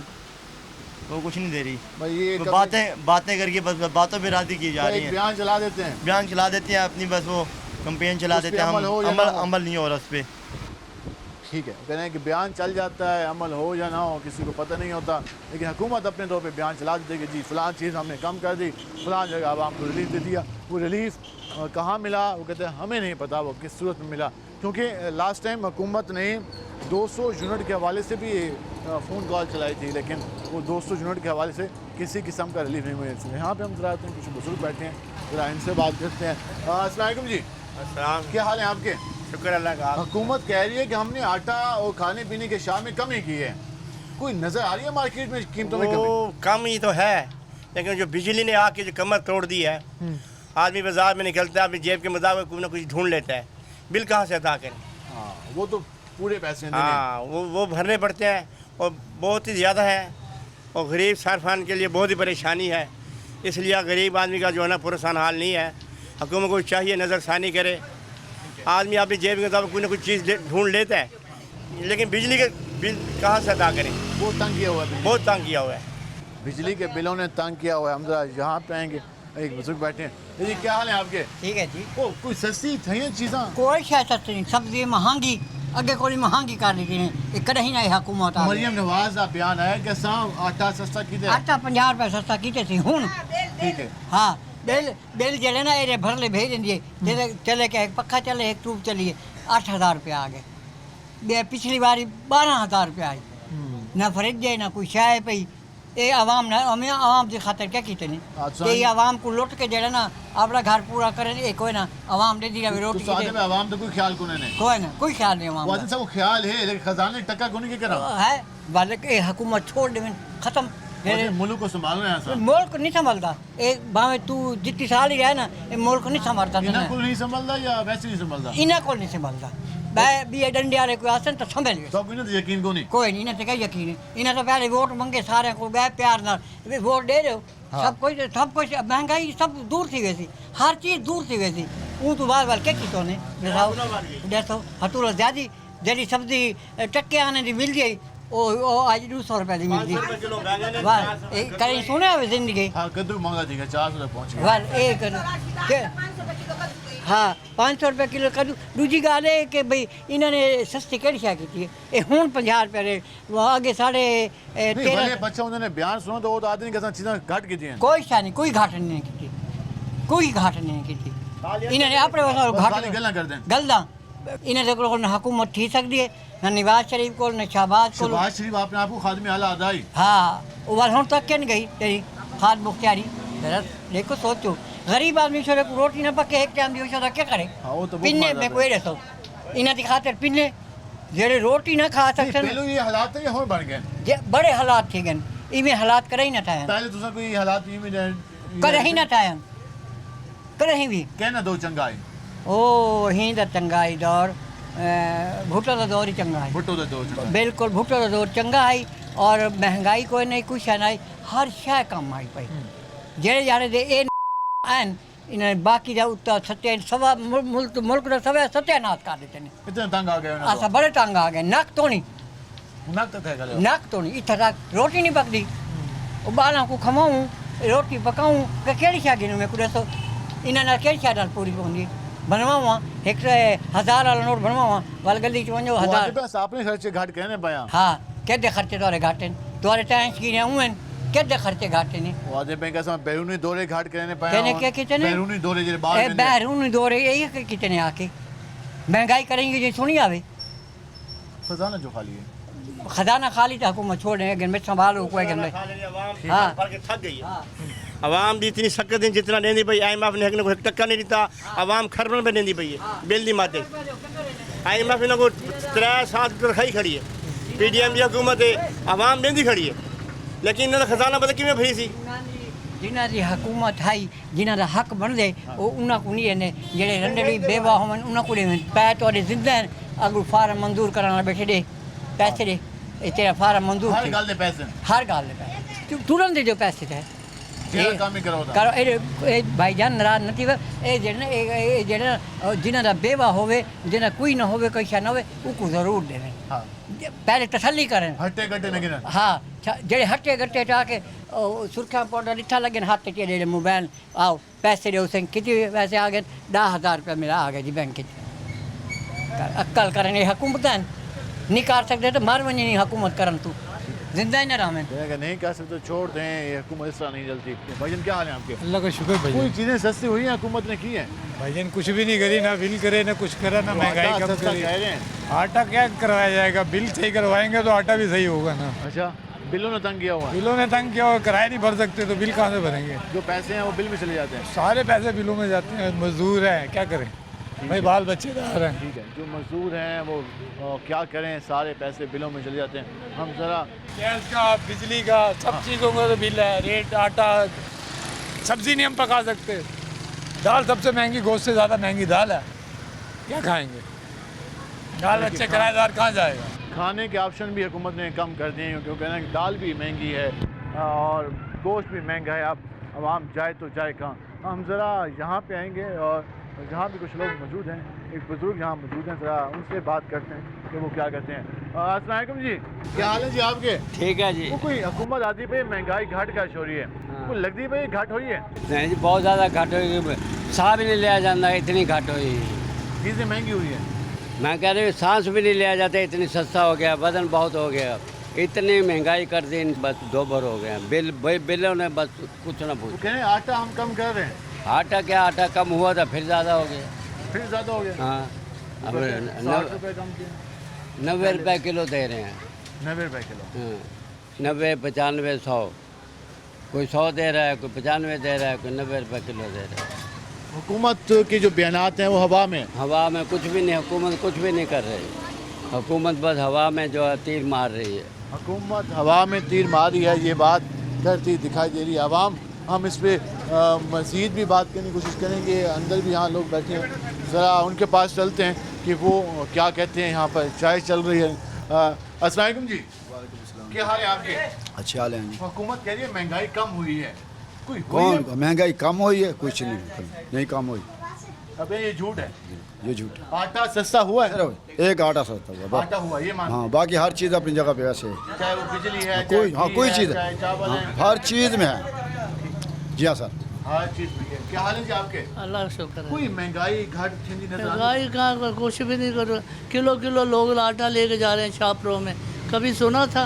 वो कुछ नहीं दे रही भाई। ये बातें करके बस बातों पे राज़ी की जा रही है। बयान चला देते हैं, बयान चला देते हैं अपनी, बस वो कंपेन चला देते हैं। अमल नहीं हो रहा उस पर। ठीक है, कह रहे हैं कि बयान चल जाता है, अमल हो या ना हो किसी को पता नहीं होता, लेकिन हुकूमत अपने तौर पे बयान चला देती है कि जी फ़लाँ चीज़ हमने कम कर दी, फ़लाँ जगह आवाम को रिलीफ दे दिया। वो रिलीफ कहाँ मिला वो कहते हैं हमें नहीं पता वो किस सूरत में मिला, क्योंकि लास्ट टाइम हुकूमत ने 200 यूनिट के हवाले से भी फ़ोन कॉल चलाई थी, लेकिन वो 200 यूनिट के हवाले से किसी किस्म का रिलीफ नहीं मिला। यहाँ पे हम जरा आते हैं, कुछ बुजुर्ग बैठे हैं, जरा इनसे बात करते हैं। अस्सलाम वालेकुम जी, क्या हाल है आपके? शुक्र अल्लाह का। हुकूमत कह रही है कि हमने आटा और खाने पीने के शाम में कमी की है, कोई नज़र आ रही है मार्केट में कीमतों में कमी? कम ही तो है, लेकिन जो बिजली ने आके जो कमर तोड़ दी है, आदमी बाजार में निकलता है अपनी जेब के मुताबिक कुछ ना कुछ ढूंढ लेता है, बिल कहाँ से अदा करें? हाँ, वो तो पूरे पैसे हाँ वो भरने पड़ते हैं और बहुत ही ज़्यादा है, और गरीब सारफान के लिए बहुत ही परेशानी है। इसलिए गरीब आदमी का जो है ना पुरसान हाल नहीं है। हुकूमत को चाहिए नज़रसानी करे, आदमी अपनी जेब के मुताबिक कुछ ना कुछ चीज़ ढूंढ लेता है, लेकिन बिजली के बिल कहाँ से अदा करें? बहुत तंग किया हुआ है, बहुत तंग किया हुआ है, बिजली के बिलों ने तंग किया हुआ है। हम जरा यहाँ पे आएंगे, एक बुजुर्ग बैठे हैं। जी क्या हाल है आपके? ठीक है जी। ओ कोई सस्ती थी चीज़ा? कोई शायद सस्ती नहीं, सब्जी महंगी अगे कोई महंगी कर दी ने कहीं ना हुकूमत मरियम नवाज का बयान है कि आटा सस्ता कीते, आटा 50 रुपए सस्ता कीते थी हुन। ठीक है, हाँ बिल बिल जड़े ना ये भर ले भेज दिए, चले के एक पक्का चले एक ट्यूब चलिए 8000 रुपया आ गए, पिछली बारी 12000 रुपया आई, ना फ्रिज है ना कोई शाय पई। ये आवाम ना हमें आवाम की खातर क्या कीते ने कि ये आवाम को लुट के जड़े ना अपना घर पूरा करे, एक कोई ना आवाम दे दी रोटी तो में आवाम तो कोई ख्याल को नहीं, कोई ना कोई ख्याल नहीं आवाम का। सब ख्याल है लेकिन खजाने टक्का को नहीं के करा है वाले के हुकूमत छोड़ दे खत्म, मुल्क को संभालना है। मुल्क नहीं संभलता, एक भावे तू जितनी साल ही है ना ये मुल्क नहीं संभलता, इन्हें को नहीं संभलता या वैसे नहीं संभलता, इन्हें को नहीं संभलता। भी ये डंडे वाले कोई आसन तो संभल गए, सब इन्हें तो यकीन को नहीं, कोई नहीं, इन्हें तो क्या यकीन है। इन्हें तो पहले वोट मंगे सारे को गए प्यार ना वोट दे रहे हो, सब कुछ महंगाई सब दूर थी वैसी, हर चीज़ दूर थी वैसी। वो तो बार बार क्या की तो ने देखो हतूल ज्यादा जड़ी सब्जी टक्के आने की मिल गई, ओ आज 200 रुपए की मिलती है, कहीं सुने हुए जिंदगी। हाँ कद्दू महंगा थी 400 तक पहुँच गया। हाँ 500 रुपये किलो कद्दू। दूजी गाल है कि भाई इन्होंने सस्ती केड़ी शै की है, हुण 50 रुपये रेट, वहाँ आगे 13.5 बच्चा उन्होंने बयान सुना तो वो तो आदमी के साथ चीज़ें घट की थी, कोई शै नहीं, कोई घाट नहीं की, कोई घाट नहीं की, इन्होंने अपने घाट गल्ला कर दें गल्ला इन्हें को हुकूमत थी सकती है ना नवाज शरीफ को ना शहबाज को। शहबाज शरीफ अपने आप को खादमे आला अदाई, हाँ वो वाल हुण तक क्या नहीं गई तेरी खाद मुख्तियारी। देखो सोचो गरीब आदमी छोरे को रोटी ना पके एक टाइम दी क्या करे, पिन्ने में कोई रसो इन्हें की खातर पिन्ने जेड़े रोटी ना खा सकते ये हालात है होर बन गए, बड़े हालात थी गए, इवें हालात करे ही ना ठाए, पहले तुसा कोई हालात करे ही ना ठाए, करे ही भी कहना दो चंगाई ओ ही दा चंगाई दौर भुट्टो का दौर ही चंगा है, भुट्टो का दौर बिल्कुल भुट्टो का दौर चंगा है, और महंगाई कोई नहीं कुछ है नहीं, हर शय कम आई पई जेड़े जाने दे ए आन इन्हें बाकी जा उत्ता सत्य सवा मुल्क दा सवा सत्यानाश कर देते ने, इतने तंग आ गए असा बड़े तंग आ गए, नक तो नहीं इतना तक रोटी नहीं पकदी, बालों को खमाऊँ रोटी पकाऊँ केड़ी शै गिनूँ मैं कुछ दसो इन्हें केड़ी शै नाल पूरी होंदी बनवावा 1000 वाला नोट बनवावा वाल गली च वञो 1000 बस आपने खर्चे घाट कहने पाया। हाँ केदे खर्चे तोरे घाटे तोरे टैंक की ने उन केदे खर्चे घाटे ने वादे बैंक का बैरूनी दौरे घाट कहने पाया, कहने क्या कितने बैरूनी दौरे जे बाहर ए बैरूनी दौरे ये कितने आके महंगाई करेंगे जे सुनी आवे, खजाना जो खाली है, खजाना खाली तो हुकूमत छोड़ देंगे अगर मैं संभालो कोई अगर मैं हाँ थक गई है आवाम भी इतनी सकत है जितना देंदी पई IMF ने को 1 टक्का नहीं दिता, आवाम खरबन में देंदी पई है बिल दी माते IMF ने को 3-7 रखाई खड़ी है, PDM की हुकूमत है आवाम देंदी खड़ी है, लेकिन इन्होंने खजाना पता किवें भरी सी जिन्हां दी हुकूमत है जिन्हां दा हक बनदे वो उन्हां को नहीं ने जेड़े रंडड़ी बेवा होवन उन्हां को देवन पै तोड़े जिंदा अगू फार्म मंजूर कराना बैठे दे पैसे दे तेरा फार्म मंजूर हर गल दे पैसे, हर गल दे पैसे तुरंत दे जो पैसे थे काम ही करो भाईजान नाराज नहीं ये जेड़े जिन्हां दा बेवा होवे जिन्हां कोई ना होवे कोई शा ना होवे उनको जरूर देवे, पहले तसल्ली करें हट्टे गट्टे न गिनन, हाँ जेड़े हट्टे गट्टे जाके सुरखा पाउडर लिठा लगे हाथ चे मोबाइल आओ पैसे दो उसे कितने पैसे आ गए 10,000 रुपया मेरा आ गया जी बैंक अक्कल करें हुकूमत नहीं कर सकते तो मर वही नहीं हुकूमत करन तू जिंदा ही ना रहा मैं अगर नहीं कर सकते तो छोड़ दें, ये हुकूमत इस तरह नहीं चलती। भाईजान क्या हाल है आपके? अल्लाह का शुक्र कोई भाईजान। चीज़ें सस्ती हुई हैं हुकूमत ने की हैं? भाईजान कुछ भी नहीं करी, ना बिल करे ना कुछ करा, ना महंगाई आटा कम सस्ता करी। कह रहे हैं। आटा क्या करवाया जाएगा, बिल सही करवाएंगे तो आटा भी सही होगा ना। अच्छा, बिलों ने तंग किया हुआ है। बिलों ने तंग किया हुआ, किराया नहीं भर सकते तो बिल कहाँ से भरेंगे। जो पैसे हैं वो बिल में चले जाते हैं। सारे पैसे बिलों में जाते हैं, मजदूर हैं क्या करें भाई, बाल बच्चेदार हैं। ठीक है, जो मजदूर हैं वो क्या करें, सारे पैसे बिलों में चले जाते हैं। हम ज़रा गैस का, बिजली का, सब चीज़ों का तो बिल है, रेट, आटा, सब्जी नहीं हम पका सकते, दाल सबसे महंगी, गोश्त से ज़्यादा महंगी दाल है, क्या खाएंगे, दाल बच्चे किराएदार कहाँ जाएगा। खाने के ऑप्शन भी हुकूमत ने कम कर दिए हैं, क्योंकि वो कहना है कि दाल भी महंगी है और गोश्त भी महंगा है। अब आवाम जाए तो जाए कहाँ। हम ज़रा यहाँ पे आएंगे और जहाँ भी कुछ लोग मौजूद हैं, एक बुज़ुर्ग यहाँ मौजूद हैं, ज़रा उनसे बात करते हैं कि वो क्या कहते हैं। अस्सलाम वालेकुम जी, क्या हाल है जी आपके? ठीक है जी। वो कोई हुकूमत आती पे महंगाई घाट का हो रही है, कोई लगती पे घाट हुई है? नहीं जी, बहुत ज़्यादा घट हुई, साह भी नहीं लिया जाता, इतनी घट हुई। चीज़ें महंगी हुई है। मैं कह रही हूँ सांस भी नहीं लिया जाता, इतनी सस्ता हो गया, वजन बहुत हो गया, इतनी महंगाई कर दी, बस दोबर हो गया। बिलों ने बस कुछ ना पूछ। कह रहे हैं आटा हम कम कर रहे हैं। आटा क्या, आटा कम हुआ था फिर ज़्यादा हो गया। फिर ज़्यादा हो गया? हाँ, अब 60 रुपये कम किए, 90 रुपये किलो दे रहे हैं। 90 रुपये किलो? हाँ, 90, 95, 100, कोई 100 दे रहा है, कोई 95 दे रहा है, कोई 90 रुपये किलो दे रहा है। हुकूमत के जो बयानात हैं वो हवा में? हवा में कुछ भी नहीं, हुकूमत कुछ भी नहीं कर रही, हुकूमत बस हवा में जो है तीर मार रही है। हुकूमत हवा में तीर मारी है, ये बात करती दिखाई दे रही है आवाम। हम इस पर मज़ीद भी बात करने की कोशिश करेंगे। अंदर भी यहाँ लोग बैठे हैं, ज़रा उनके पास चलते हैं कि वो क्या कहते हैं। यहाँ पर चाय चल रही है। अस्सलाम वालेकुम जी, क्या हाल है आपके? अच्छे हाल है जी। हुकूमत कह रही है महंगाई कम हुई है, कोई कौन महंगाई कम हुई है? कुछ नहीं कम हुई। अबे ये झूठ है, ये झूठ है। आटा सस्ता हुआ है? एक आटा सस्ता हुआ, आटा हुआ ये मान। हाँ, बाकी हर चीज़ अपनी जगह पे वैसे है। चाहे वो बिजली है, कोई, हाँ कोई चीज़ चाहे चावल है, हर चीज़ में है। जी हाँ सर, हर चीज़ में है। क्या हाल है जी आपके? अल्लाह का शुक्र है। कोई महंगाई घाट ठंडी नजर आ रही? महंगाई कहाँ, कुछ भी नहीं कर रहे। किलो किलो लोग आटा लेके जा रहे हैं शाहपुरों में। कभी सुना था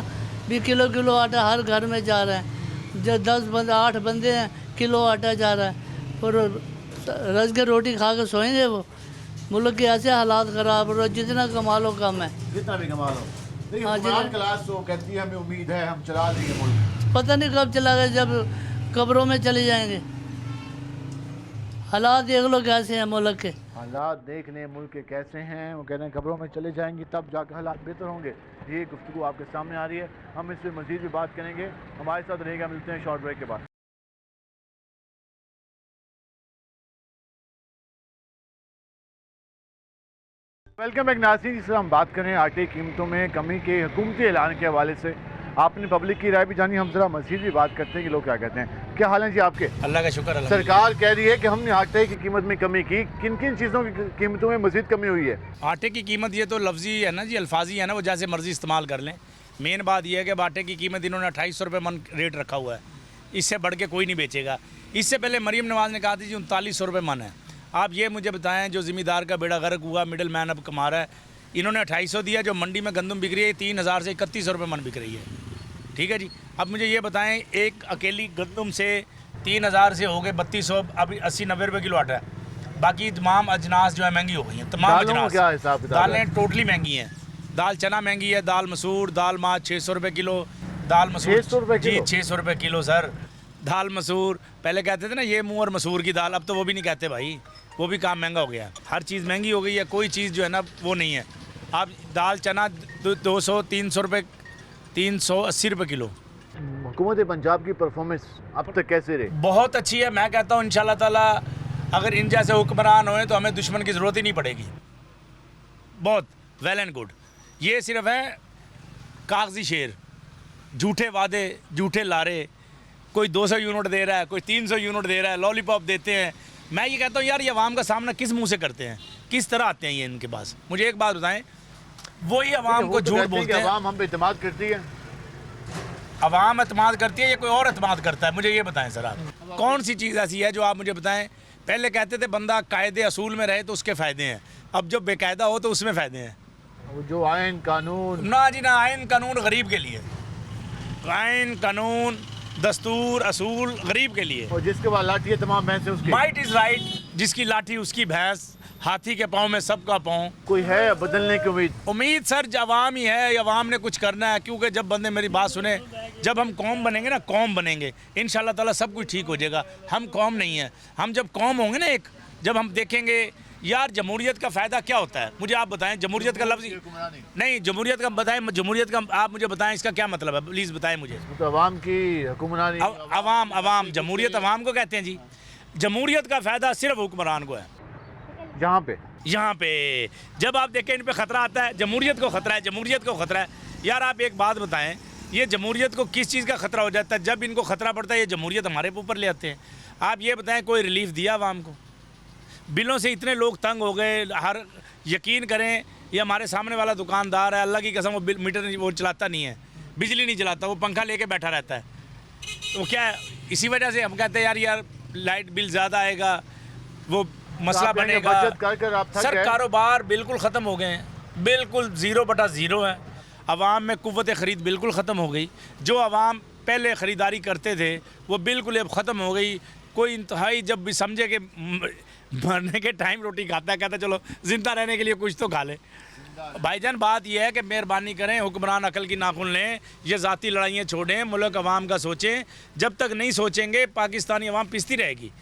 भी किलो किलो आटा हर घर में जा रहा है। जो 10 बंदे 8 बंदे हैं, किलो आटा जा रहा है और रज के रोटी खा के सोएंगे। वो मुल्क के ऐसे हालात ख़राब हो, जितना कमा लो कम है। जितना भी कमा लो। देखिए हाँ, हुक्मरान क्लास तो कहती है हमें उम्मीद है हम चला लेंगे मुल्क। पता नहीं कब चला गया, जब कब्रों में चले जाएंगे। हालात देख लो कैसे हैं मुल्क के। हालात देख लें मुल्क के कैसे हैं। वो कह रहे हैं खबरों में चले जाएंगी तब जाकर हालात बेहतर होंगे। ये गुफ्तगू आपके सामने आ रही है। हम इस पर मज़ीद भी बात करेंगे। हमारे साथ रहेगा, मिलते हैं शॉर्ट ब्रेक के बाद। वेलकम बैक नाज़रीन। जिससे हम बात करें आटे की कीमतों में कमी के हुकूमती ऐलान के हवाले से आपने पब्लिक की राय भी जानी। हम जरा मज़ीद भी बात करते हैं कि लोग क्या कहते हैं। क्या हाल है जी आपके? अल्लाह का शुक्र। सरकार कह रही है कि हमने आटे की कीमत में कमी की। किन किन चीज़ों की कीमतों में मज़ीद कमी हुई है? आटे की कीमत ये तो लफ्जी है ना जी, अल्फाजी है ना, वो जैसे मर्जी इस्तेमाल कर लें। मेन बात यह है कि आटे की कीमत इन्होंने 2800 रुपये मन रेट रखा हुआ है, इससे बढ़ के कोई नहीं बेचेगा। इससे पहले मरीम नवाज़ ने कहा था जी 3900 रुपये मन है। आप ये मुझे बताएं, जो ज़मींदार का बेड़ा गर्क हुआ, मिडिल मैन अब कमा रहा है, इन्होंने 2800 दिया। जो मंडी में गंदम बिक रही है 3000 से 3100 रुपये मन बिक रही है। ठीक है जी। अब मुझे ये बताएं, एक अकेली गंदम से 3000 से हो गए 3200, अभी 80-90 रुपये किलो आटा है। बाकी तमाम अजनास जो है महंगी हो गई हैं। तमाम अजनास, दालें टोटली महंगी हैं। दाल चना महंगी है, दाल मसूर, दाल माँ 600 रुपये किलो, दाल मसूर 600 रुपये किलो? 600 रुपये किलो सर। दाल मसूर पहले कहते थे ना ये मूंग और मसूर की दाल, अब तो वो भी नहीं कहते भाई, वो भी काम महंगा हो गया। हर चीज़ महंगी हो गई है, कोई चीज़ जो है ना वो नहीं है। आप दाल चना 200-300 रुपये, 380 रुपये किलो। हुकूमत पंजाब की परफॉर्मेंस अब तक कैसे रही? बहुत अच्छी है। मैं कहता हूँ इंशाल्लाह ताला अगर इन जैसे हुक्मरान होए तो हमें दुश्मन की ज़रूरत ही नहीं पड़ेगी। बहुत वेल एंड गुड। ये सिर्फ है कागजी शेर, झूठे वादे, झूठे लारे। कोई 200 यूनिट दे रहा है, कोई 300 यूनिट दे रहा है, लॉलीपॉप देते हैं। मैं ये कहता हूँ यार, ये अवाम का सामना किस मुंह से करते हैं, किस तरह आते हैं ये इनके पास? मुझे एक बात बताएं, वही अवाम को झूठ बोलते हैं। अवाम हम पे इत्मीनाद करती है, अवाम एतमाद करती है या कोई और एतमाद करता है? मुझे ये बताएं सर, आप कौन सी चीज़ ऐसी है जो आप मुझे बताएं? पहले कहते थे बंदा कायदे असूल में रहे तो उसके फ़ायदे हैं, अब जब बेकायदा हो तो उसमें फ़ायदे हैं। वो जो आयन कानून ना जी ना, आयन कानून गरीब के लिए, आयन कानून दस्तूर असूल गरीब के लिए। और जिसके बाद लाठी है तमाम भैंसे उसकी। माइट इज राइट, जिसकी लाठी उसकी भैंस, हाथी के पाँव में सबका पाँव। कोई है बदलने की उम्मीद? उम्मीद सर अवाम ही है, अवाम ने कुछ करना है, क्योंकि जब बंदे मेरी बात सुने, जब हम कौम बनेंगे ना, कौम बनेंगे इंशाल्लाह ताला सब कुछ ठीक हो जाएगा। हम कौम नहीं है, हम जब कौम होंगे ना एक, जब हम देखेंगे यार जमहूरियत का फ़ायदा क्या होता है, मुझे आप बताएं। जमहूरियत का लफ्ज़ नहीं, जमहूरियत का बताएं, जमहूरियत का आप मुझे बताएं इसका क्या मतलब है, प्लीज़ बताएं मुझे। तो अवाम की हुक्मरानी, अवाम जमहूरियत अवाम को कहते हैं जी। जमहूरियत का फ़ायदा सिर्फ हुक्मरान को है। यहाँ पे जब आप देखें इन पे ख़तरा आता है, जमहूरियत को ख़तरा है, जमहूरियत को ख़तरा है। यार आप एक बात बताएं, ये जमहूरियत को किस चीज़ का ख़तरा हो जाता है? जब इनको ख़तरा पड़ता है ये जमहूरियत हमारे ऊपर ले आते हैं। आप ये बताएं कोई रिलीफ दिया अवाम को? बिलों से इतने लोग तंग हो गए, हर यकीन करें ये हमारे सामने वाला दुकानदार है, अल्लाह की कसम वो मीटर वो चलाता नहीं है, बिजली नहीं चलाता, वो पंखा लेके बैठा रहता है। तो क्या है, इसी वजह से हम कहते हैं यार लाइट बिल ज़्यादा आएगा, वो मसला बनेगा। सर कारोबार बिल्कुल ख़त्म हो गए हैं, बिल्कुल 0/0 है। अवाम में कुव्वत ख़रीद बिल्कुल ख़त्म हो गई। जो अवाम पहले ख़रीदारी करते थे वो बिल्कुल अब ख़त्म हो गई। कोई इंतहाई जब भी समझे कि मरने के टाइम रोटी खाता है, कहता चलो ज़िंदा रहने के लिए कुछ तो खा ले। भाईजान बात यह है कि मेहरबानी करें, हुक्मरान अकल की नाखुन लें, ये ज़ाती लड़ाइयाँ छोड़ें, मुल्क अवाम का सोचें। जब तक नहीं सोचेंगे पाकिस्तानी अवाम पिसती रहेगी।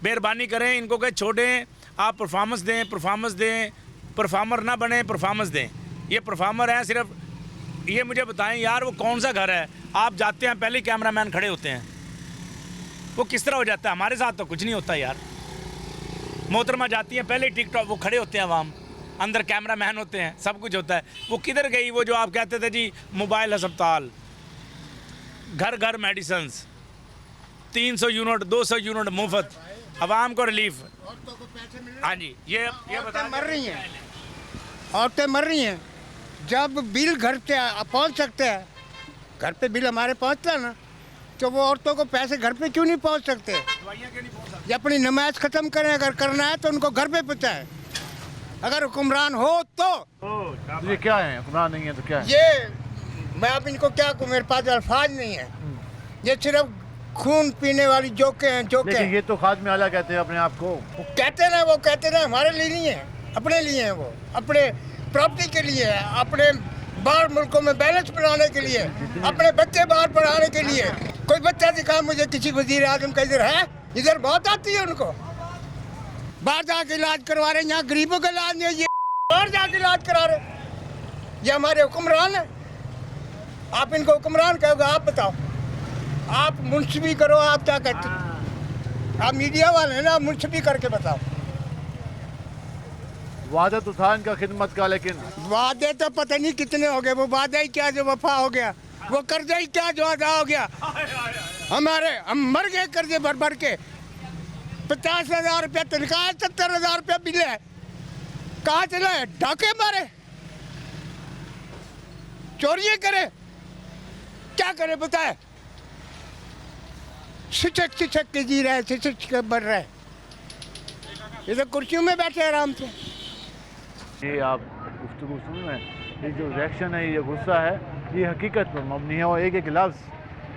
मेहरबानी करें, इनको कहें छोड़ें, आप परफॉर्मेंस दें, परफॉर्मर ना बने, परफॉर्मेंस दें। ये परफॉर्मर हैं सिर्फ। ये मुझे बताएं यार वो कौन सा घर है, आप जाते हैं पहले कैमरामैन खड़े होते हैं, वो किस तरह हो जाता है? हमारे साथ तो कुछ नहीं होता यार। मोहतरमा जाती हैं पहले टिकटॉक, वो खड़े होते हैं अवाम, अंदर कैमरामैन होते हैं, सब कुछ होता है। वो किधर गई वो जो आप कहते थे जी मोबाइल अस्पताल, घर घर मेडिसन्स, 300 यूनिट 200 यूनिट मुफ्त, अवाम को रिलीफ। हाँ जी, ये मर रही हैं, औरतें मर रही हैं। जब बिल घर पे पहुंच सकते हैं, घर पे बिल हमारे पहुंचता है ना, तो वो औरतों को पैसे घर पे क्यों नहीं पहुंच सकते? ये अपनी नमाज ख़त्म करें, अगर करना है तो उनको घर पे पहुँचाएं। अगर हुक्मरान हो तो ये क्या है? हुक्मरान नहीं है तो क्या है? ये मैं अब इनको क्या कहूँ, मेरे पास अल्फाज नहीं है। ये सिर्फ खून पीने वाली जोके हैं, जोके। लेकिन ये तो खाद्य आला कहते हैं अपने आप को। वो कहते ना, वो कहते ना हमारे लिए नहीं है, अपने लिए है, वो अपने प्रॉपर्टी के लिए है, अपने बाहर मुल्कों में बैलेंस बनाने के लिए, अपने बच्चे बाहर पढ़ाने के लिए। कोई बच्चा दिखा मुझे किसी वजीर आजम का इधर है? इधर बहुत आती है उनको, बाहर जाके इलाज करवा रहे, यहाँ गरीबों का इलाज नहीं है, ये बाहर जाके इलाज करा रहे। ये हमारे हुक्मरान है। आप इनको हुक्मरान कहोगे? आप बताओ, आप मुंसफी करो, आप क्या कहते हैं? आप मीडिया वाले हैं ना, आप मुंसफी करके बताओ। वादा तो था इनका खिदमत का, लेकिन वादे तो पता नहीं कितने हो गए, वो वादा ही क्या जो वफा हो गया, वो कर्जा ही क्या जो अदा हो गया। हम मर गए कर्जे भर भर के। 50,000 रुपया तनख्वाह है, 70,000 रुपया बिल है, कहाँ चला है? डाके मारे, चोरियाँ करे, क्या करे बताए? शिक्षक के जी रहे, शिक्षक बढ़ रहे, ये तो कुर्सियों में बैठे आराम से। ये आप गुफ्तगू सुन रहे हैं, ये जो रिएक्शन है, ये गुस्सा है, ये हकीकत पर मबनी है। और एक एक लफ्ज़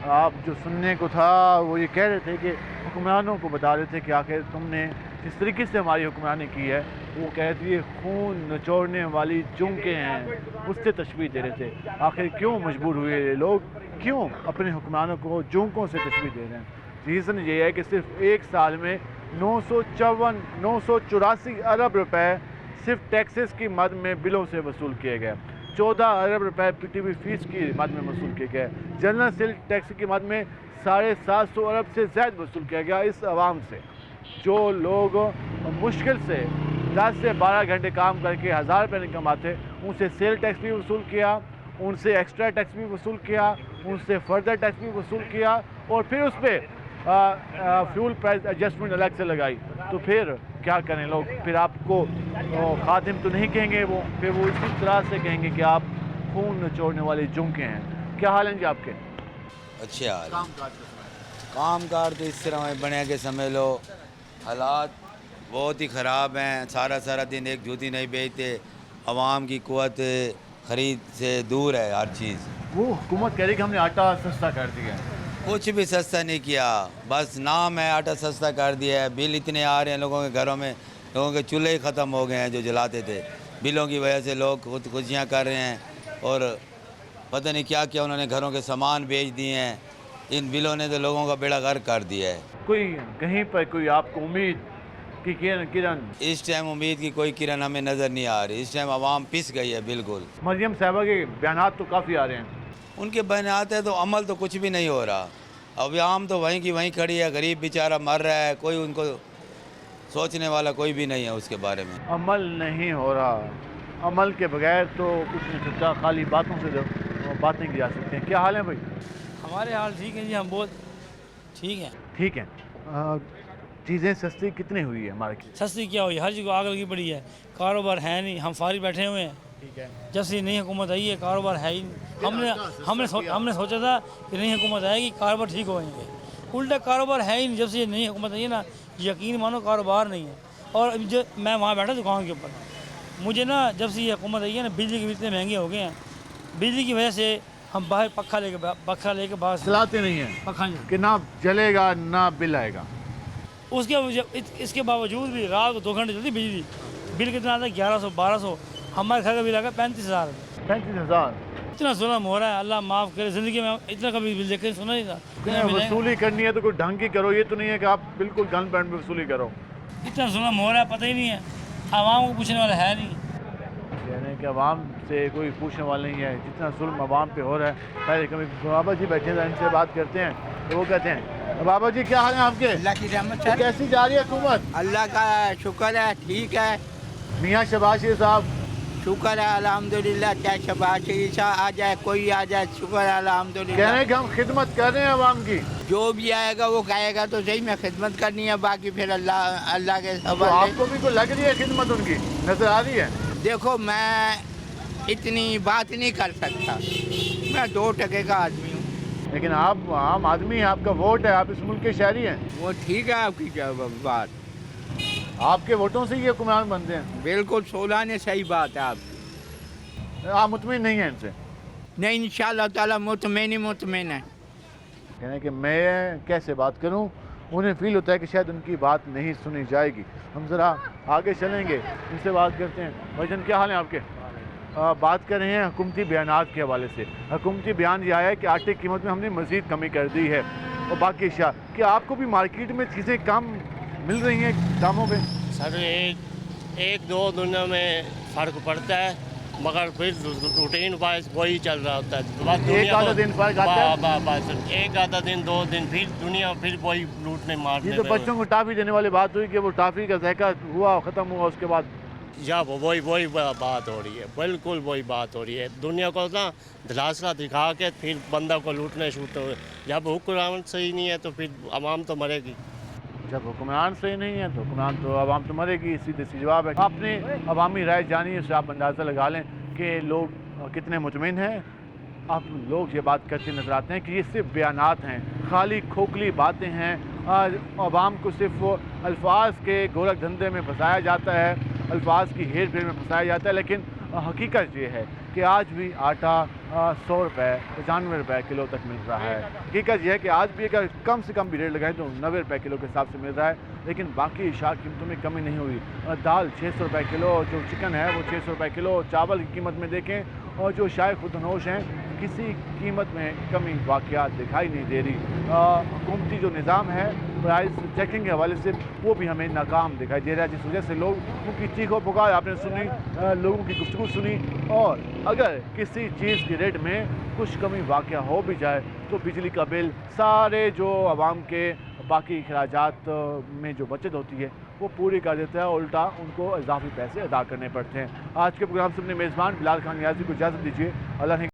आप जो सुनने को था वो ये कह रहे थे कि हुक्मरानों को बता रहे थे कि आखिर तुमने जिस तरीके से हमारी हुक्मरानी की है, वो कह रहे थे ये खून नचोड़ने वाली चुंके हैं, उससे तशबीह दे रहे थे। आखिर क्यों मजबूर हुए ये लोग, क्यों अपने हुक्मरानों को जुंकों से तशबीह दे रहे हैं? रीज़न ये है कि सिर्फ एक साल में 984 अरब रुपए सिर्फ टैक्सेस की मद में बिलों से वसूल किए गए। 14 अरब रुपए पीटीवी फीस की मद में वसूल किए गए। जनरल सेल टैक्स की मद में 750 अरब से ज़्यादा वसूल किया गया इस आवाम से, जो लोग मुश्किल से 10 से 12 घंटे काम करके 1000 रुपये नहीं कमाते। उनसे सेल टैक्स भी वसूल किया, उनसे एक्स्ट्रा टैक्स भी वसूल किया, उनसे फर्दर टैक्स भी वसूल किया, और फिर उस पर फ्यूल प्राइस एडजस्टमेंट अलग से लगाई। तो फिर क्या करें लोग? फिर आपको खादिम तो नहीं कहेंगे वो, फिर वो इसी तरह से कहेंगे कि आप खून निचोड़ने वाले जुंके हैं। क्या हाल हैं जी आपके? अच्छे हाल। काम कार तो इस तरह बने के समझ लो, हालात बहुत ही ख़राब हैं। सारा दिन एक जूती नहीं बेचते, आवाम की क़ुव्वत ख़रीद से दूर है हर चीज़। वो हुकूमत कह रही कि हमने आटा सस्ता कर दिया है। कुछ भी सस्ता नहीं किया, बस नाम है आटा सस्ता कर दिया है। बिल इतने आ रहे हैं लोगों के घरों में, लोगों के चूल्हे ही ख़त्म हो गए हैं जो जलाते थे। बिलों की वजह से लोग खुदकुशियाँ कर रहे हैं और पता नहीं क्या क्या उन्होंने घरों के सामान बेच दिए हैं। इन बिलों ने तो लोगों का बेड़ा गर्क कर दिया है। कोई कहीं पर कोई आपको उम्मीद कि किरण? इस टाइम उम्मीद की कोई किरण हमें नज़र नहीं आ रही। इस टाइम आवाम पिस गई है बिल्कुल। मरियम साहबा के बयानात तो काफ़ी आ रहे हैं। उनके बयानात है तो अमल तो कुछ भी नहीं हो रहा। अवाम तो वहीं की वहीं खड़ी है, गरीब बेचारा मर रहा है, कोई उनको सोचने वाला कोई भी नहीं है उसके बारे में। अमल नहीं हो रहा, अमल के बगैर तो कुछ नहीं सकता, खाली बातों से बातें की जा सकती हैं। क्या हाल है भाई? हमारे हाल ठीक है जी, हम बहुत ठीक है। ठीक है। चीज़ें सस्ती कितनी हुई है मार्केट? सस्ती क्या हुई, हर जगह आग लगी पड़ी है, कारोबार है नहीं, हम फारिग बैठे हुए हैं। ठीक है। जब से नई हुकूमत आई है कारोबार है ही नहीं। हमने सोचा था कि नई हुकूमत आएगी कारोबार ठीक होएंगे, उल्टा कारोबार है ही नहीं। जब से नई हुकूमत आई है ना, यकीन मानो कारोबार नहीं है। और जो मैं वहाँ बैठा दुकान के ऊपर, मुझे ना जब से ये हुकूमत आई है ना, बिजली के बिल इतने महंगे हो गए हैं, बिजली की वजह से हम बाहर पक्खा लेके बाहर चलाते नहीं हैं पक्खा कि ना जलेगा ना बिल आएगा। इसके बावजूद भी रात को 2 घंटे चलती बिजली, बिल कितना आता है 1100-1200। हमारे घर का बिल आ गया 35,000। 35,000? इतना जुल्म हो रहा है, अल्लाह माफ़ करे। ज़िंदगी में इतना कभी बिल देखे सुना नहीं था। वसूली करनी है तो कोई ढंग की करो, ये तो नहीं है कि आप बिल्कुल गन पैंट में वसूली करो। इतना जुल्म हो रहा है, पता ही नहीं है, आवाम को पूछने वाला है नहीं। यानी कि आवाम से कोई पूछने वाला नहीं है, जितना जुल्म आवाम पे हो रहा है। पहले कभी बाबा जी बैठे थे, इनसे बात करते हैं तो वो कहते हैं, बाबा जी क्या हाल है आपके? अल्लाह की रहमत तो कैसी जा रही है हुकूमत? अल्लाह का शुक्र है, ठीक है। मियाँ शहबाज शरीफ साहब? शुक्र है अल्हम्दुलिल्लाह। क्या शहबाज शरीफ आ जाए, कोई आ जाए, शुक्र है अल्हम्दुलिल्लाह। कह रहे हैं कि हम खिदमत कर रहे हैं आवाम की। जो भी आएगा वो कहेगा तो सही में खिदमत करनी है, बाकी फिर अल्लाह के तो आपको भी कोई लग रही है खिदमत उनकी नजर आ रही है? देखो मैं इतनी बात नहीं कर सकता, मैं 2% का आदमी हूँ। लेकिन आप आम आदमी हैं, आपका वोट है, आप इस मुल्क के शहरी हैं। वो ठीक है आपकी क्या बात, आपके वोटों से ये हुक्मरान बनते हैं। बिल्कुल 16 ने सही बात है। आप मुतमिन नहीं हैं इनसे? नहीं, इंशाअल्लाह ताला मुतमिन है। कहने कि मैं कैसे बात करूं, उन्हें फील होता है कि शायद उनकी बात नहीं सुनी जाएगी। हम ज़रा आगे चलेंगे, इनसे बात करते हैं। भाईजान क्या हाल है आपके? बात कर रहे हैं हुकूमती बयानात के हवाले से। हुकूमती बयान यह आया है कि आटे की कीमत में हमने मज़ीद कमी कर दी है और बाकी अशिया। क्या आपको भी मार्केट में चीज़ें कम मिल रही हैं दामों पे? सर एक दो दिनों में फ़र्क पड़ता है, मगर फिर रूटीन वाइज वही चल रहा होता है। एक आधा दिन फर्क आता है, एक आधा दिन 2 दिन, फिर दुनिया फिर वही लूटने मारने। ये तो बच्चों को टाफ़ी देने वाली बात हुई कि वो टाफ़ी का ज़ायका हुआ, ख़त्म हुआ, उसके बाद या वही बात हो रही है, बिल्कुल वही बात हो रही है। दुनिया को ना दिलासा दिखा के फिर बंदा को लूटने शूटने हुए। जब हुक्मरान सही नहीं है तो फिर आवाम तो मरेगी। जब हुक्मरान सही नहीं है तो हुक्मरान तो आवाम तो मरेगी। सीधे सी जवाब है। आपने अवामी राय जानी है, उससे आप अंदाज़ा लगा लें कि लोग कितने मुतमिन हैं। आप लोग ये बात करते नज़र आते हैं कि ये सिर्फ बयानात हैं, खाली खोखली बातें हैं। आवाम को सिर्फ अल्फाज के गोरख धंधे में फंसाया जाता है, अल्फाज की हेर फेर में फंसाया जाता है। लेकिन हकीकत ये है कि आज भी आटा 100 रुपये 95 रुपये किलो तक मिल रहा है। हकीकत यह है कि आज भी अगर कम से कम भी रेट लगाएं तो 90 रुपये किलो के हिसाब से मिल रहा है। लेकिन बाकी इशार कीमतों में कमी नहीं हुई। दाल 600 रुपये किलो, जो चिकन है वो 600 रुपये किलो। चावल की कीमत में देखें और जो शाय खुदनोश हैं, किसी कीमत में कमी वाक़यात दिखाई नहीं दे रही। हुकूमती जो निज़ाम है प्राइस चेकिंग के हवाले से वो भी हमें नाकाम दिखाई दे रहा है, जिस वजह से लोगों की चीखों पुकार आपने सुनी, लोगों की गुफ्तगू सुनी। और अगर किसी चीज़ के रेट में कुछ कमी वाक़या हो भी जाए तो बिजली का बिल, सारे जो आवाम के बाकी अखराजात में जो बचत होती है वो पूरी कर देता है, उल्टा उनको इजाफी पैसे अदा करने पड़ते हैं। आज के प्रोग्राम से अपने मेज़बान बिलाल खान नियाज़ी को इजाज़त दीजिए। अल्लाह ने